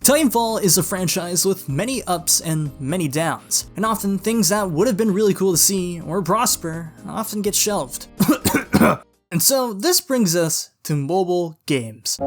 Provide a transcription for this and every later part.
Titanfall is a franchise with many ups and many downs, and often things that would have been really cool to see or prosper often get shelved. And so this brings us to mobile games.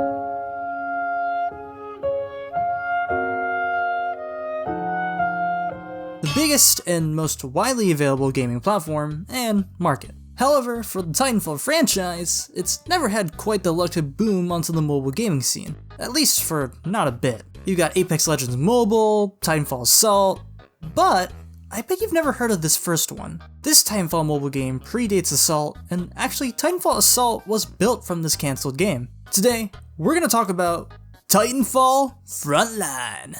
The biggest and most widely available gaming platform and market. However, for the Titanfall franchise, it's never had quite the luck to boom onto the mobile gaming scene, at least for not a bit. You got Apex Legends Mobile, Titanfall Assault, but I bet you've never heard of this first one. This Titanfall mobile game predates Assault, and actually Titanfall Assault was built from this cancelled game. Today, we're gonna talk about Titanfall Frontline.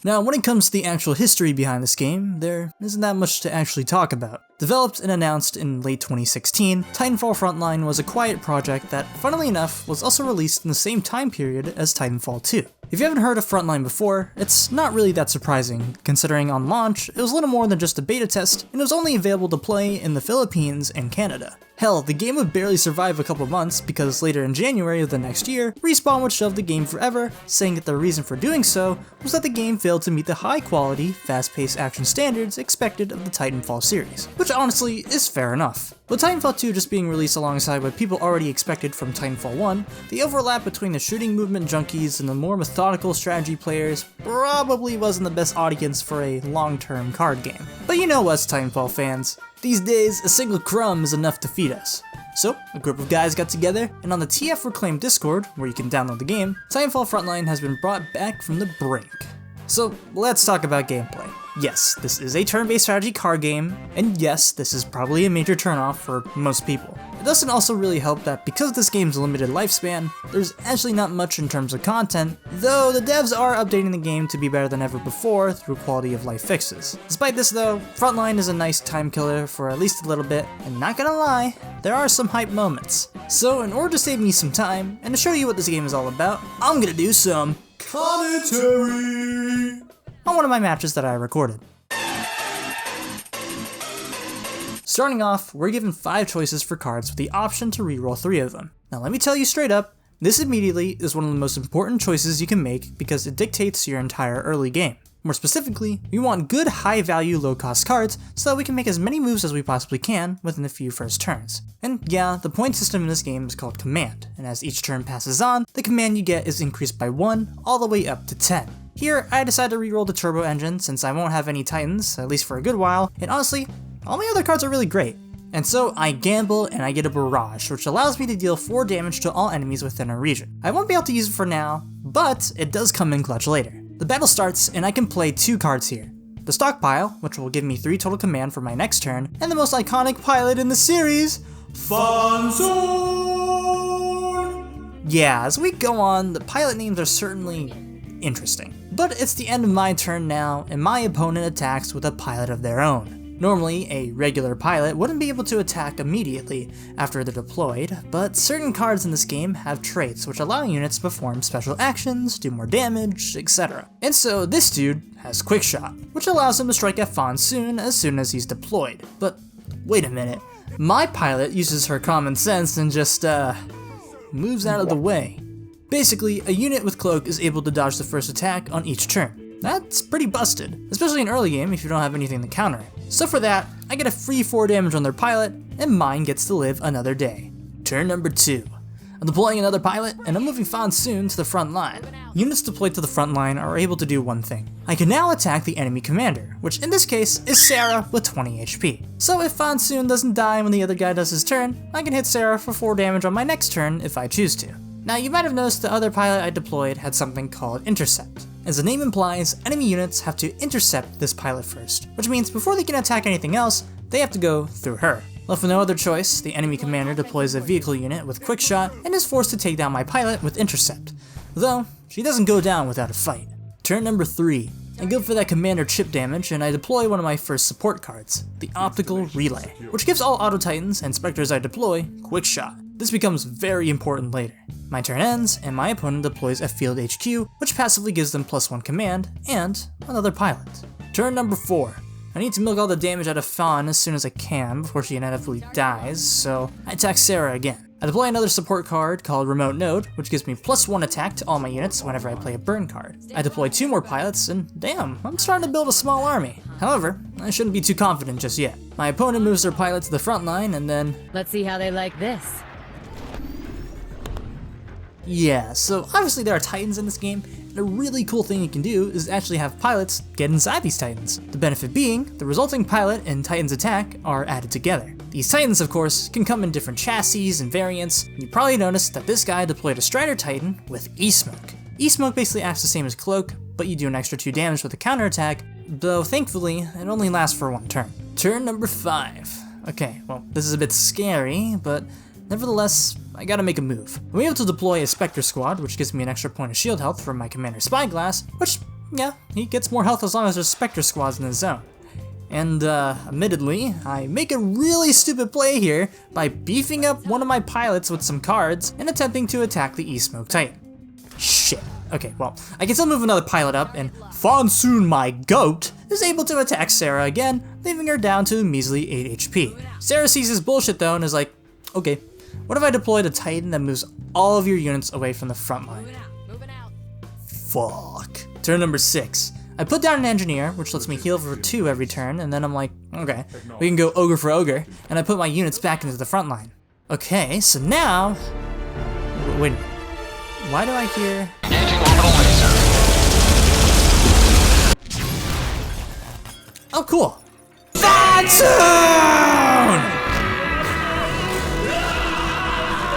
Now, when it comes to the actual history behind this game, there isn't that much to actually talk about. Developed and announced in late 2016, Titanfall Frontline was a quiet project that, funnily enough, was also released in the same time period as Titanfall 2. If you haven't heard of Frontline before, it's not really that surprising, considering on launch, it was little more than just a beta test, and it was only available to play in the Philippines and Canada. Hell, the game would barely survive a couple months because later in January of the next year, Respawn would shelve the game forever, saying that the reason for doing so was that the game failed to meet the high-quality, fast-paced action standards expected of the Titanfall series, which honestly is fair enough. With Titanfall 2 just being released alongside what people already expected from Titanfall 1, the overlap between the shooting movement junkies and the more methodical strategy players probably wasn't the best audience for a long-term card game. But you know us Titanfall fans, these days a single crumb is enough to feed us. So, a group of guys got together, and on the TF Reclaimed Discord, where you can download the game, Titanfall Frontline has been brought back from the brink. So, let's talk about gameplay. Yes, this is a turn-based strategy card game, and yes, this is probably a major turnoff for most people. It doesn't also really help that because this game's limited lifespan, there's actually not much in terms of content, though the devs are updating the game to be better than ever before through quality of life fixes. Despite this though, Frontline is a nice time killer for at least a little bit, and not gonna lie, there are some hype moments. So in order to save me some time, and to show you what this game is all about, I'm gonna do some commentary on one of my matches that I recorded. Starting off, we're given 5 choices for cards with the option to reroll 3 of them. Now let me tell you straight up, this immediately is one of the most important choices you can make because it dictates your entire early game. More specifically, we want good high value low cost cards so that we can make as many moves as we possibly can within a few first turns. And yeah, the point system in this game is called command, and as each turn passes on, the command you get is increased by 1 all the way up to 10. Here, I decided to reroll the turbo engine since I won't have any titans, at least for a good while, and honestly, all my other cards are really great. And so I gamble and I get a barrage, which allows me to deal 4 damage to all enemies within a region. I won't be able to use it for now, but it does come in clutch later. The battle starts and I can play 2 cards here. The stockpile, which will give me 3 total command for my next turn, and the most iconic pilot in the series, Fun Zone! Yeah, as we go on, the pilot names are certainly interesting. But it's the end of my turn now, and my opponent attacks with a pilot of their own. Normally, a regular pilot wouldn't be able to attack immediately after they're deployed, but certain cards in this game have traits which allow units to perform special actions, do more damage, etc. And so this dude has Quick Shot, which allows him to strike at Fawn soon as he's deployed. But wait a minute, my pilot uses her common sense and just moves out of the way. Basically, a unit with Cloak is able to dodge the first attack on each turn. That's pretty busted, especially in early game if you don't have anything to counter it. So for that, I get a free 4 damage on their pilot, and mine gets to live another day. Turn number 2. I'm deploying another pilot, and I'm moving Fawn soon to the front line. Units deployed to the front line are able to do one thing. I can now attack the enemy commander, which in this case is Sarah with 20 HP. So if Fawn soon doesn't die when the other guy does his turn, I can hit Sarah for 4 damage on my next turn if I choose to. Now you might have noticed the other pilot I deployed had something called Intercept. As the name implies, enemy units have to intercept this pilot first, which means before they can attack anything else, they have to go through her. Left with no other choice, the enemy commander deploys a vehicle unit with Quick Shot and is forced to take down my pilot with Intercept, though she doesn't go down without a fight. Turn number 3. I go for that commander chip damage and I deploy one of my first support cards, the Optical Relay, which gives all Auto Titans and Spectres I deploy Quick Shot. This becomes very important later. My turn ends, and my opponent deploys a Field HQ, which passively gives them +1 command, and another pilot. Turn number 4. I need to milk all the damage out of Fawn as soon as I can before she inevitably dies, so I attack Sarah again. I deploy another support card called Remote Node, which gives me +1 attack to all my units whenever I play a burn card. I deploy 2 more pilots, and damn, I'm starting to build a small army. However, I shouldn't be too confident just yet. My opponent moves their pilot to the front line, and then... Let's see how they like this. Yeah, so obviously there are Titans in this game, and a really cool thing you can do is actually have pilots get inside these Titans. The benefit being, the resulting pilot and Titan's attack are added together. These Titans, of course, can come in different chassis and variants, and you probably noticed that this guy deployed a Strider Titan with E-Smoke. E-Smoke basically acts the same as Cloak, but you do an extra 2 damage with a counterattack, though thankfully, it only lasts for 1 turn. Turn number 5. Okay, well, this is a bit scary, but nevertheless, I gotta make a move. I'm able to deploy a Spectre Squad, which gives me an extra point of shield health from my Commander Spyglass, which, yeah, he gets more health as long as there's Spectre Squads in the zone. And, admittedly, I make a really stupid play here by beefing up one of my pilots with some cards and attempting to attack the E-Smoke Titan. Shit. Okay, well, I can still move another pilot up, and Fonsoon, my goat, is able to attack Sarah again, leaving her down to a measly 8 HP. Sarah sees his bullshit though and is like, okay, what if I deployed a Titan that moves all of your units away from the front line? Fuck. Turn number 6. I put down an Engineer, which lets me heal for 2 every turn, and then I'm like, okay, we can go Ogre for Ogre, and I put my units back into the front line. Okay, so now... Wait a minute. Why do I hear... Engaging orbital laser. Oh, cool. Fonsoon!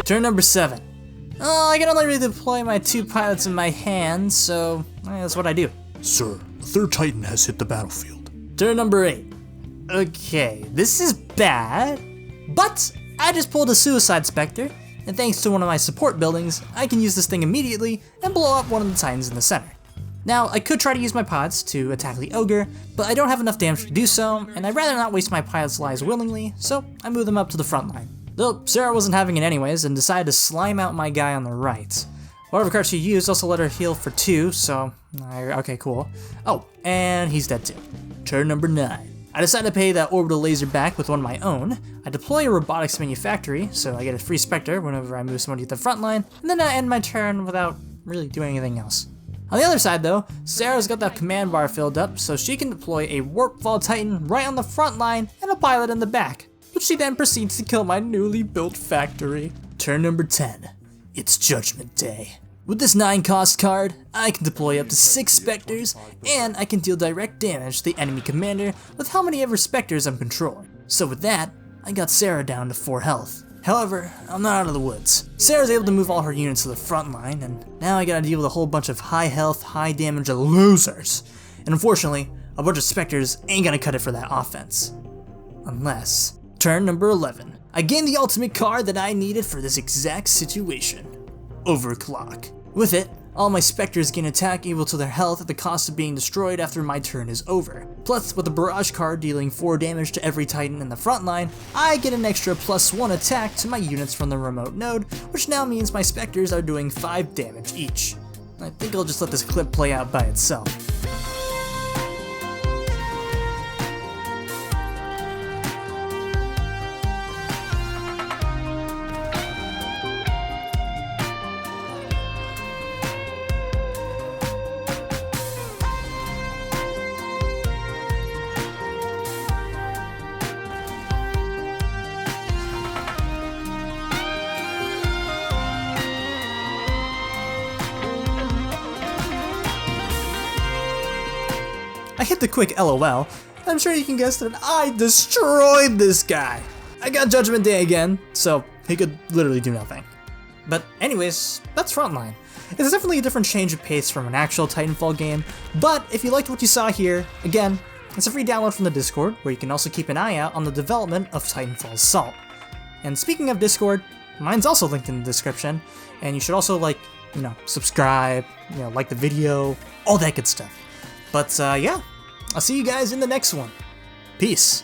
Turn number 7. Oh, I can only really deploy my 2 pilots in my hand, so that's what I do. Sir, the 3rd Titan has hit the battlefield. Turn number 8. Okay, this is bad, but I just pulled a Suicide Spectre, and thanks to one of my support buildings, I can use this thing immediately and blow up one of the Titans in the center. Now, I could try to use my pods to attack the Ogre, but I don't have enough damage to do so, and I'd rather not waste my pilots' lives willingly, so I move them up to the front line. Though Sarah wasn't having it anyways and decided to slime out my guy on the right. Whatever card she used also let her heal for 2, so okay, cool. Oh, and he's dead too. Turn number 9. I decide to pay that orbital laser back with one of my own. I deploy a robotics manufactory, so I get a free Spectre whenever I move somebody to the front line, and then I end my turn without really doing anything else. On the other side though, Sarah's got that command bar filled up, so she can deploy a Warpfall Titan right on the front line and a pilot in the back, which she then proceeds to kill my newly built factory. Turn number 10. It's Judgment Day. With this 9-cost card, I can deploy up to 6 Spectres, and I can deal direct damage to the enemy commander with how many ever Spectres I'm controlling. So with that, I got Sarah down to 4 health. However, I'm not out of the woods. Sarah's able to move all her units to the front line, and now I gotta deal with a whole bunch of high health, high damage losers. And unfortunately, a bunch of Spectres ain't gonna cut it for that offense. Unless... Turn number 11. I gained the ultimate card that I needed for this exact situation. Overclock. With it, all my Spectres gain attack equal to their health at the cost of being destroyed after my turn is over. Plus, with the Barrage card dealing 4 damage to every Titan in the front line, I get an extra +1 attack to my units from the remote node, which now means my Spectres are doing 5 damage each. I think I'll just let this clip play out by itself. I hit the quick LOL. I'm sure you can guess that I destroyed this guy. I got Judgment Day again, so he could literally do nothing. But anyways, that's Frontline. It's definitely a different change of pace from an actual Titanfall game, but if you liked what you saw here, again, it's a free download from the Discord, where you can also keep an eye out on the development of Titanfall Assault. And speaking of Discord, mine's also linked in the description, and you should also subscribe, like the video, all that good stuff. But yeah, I'll see you guys in the next one. Peace.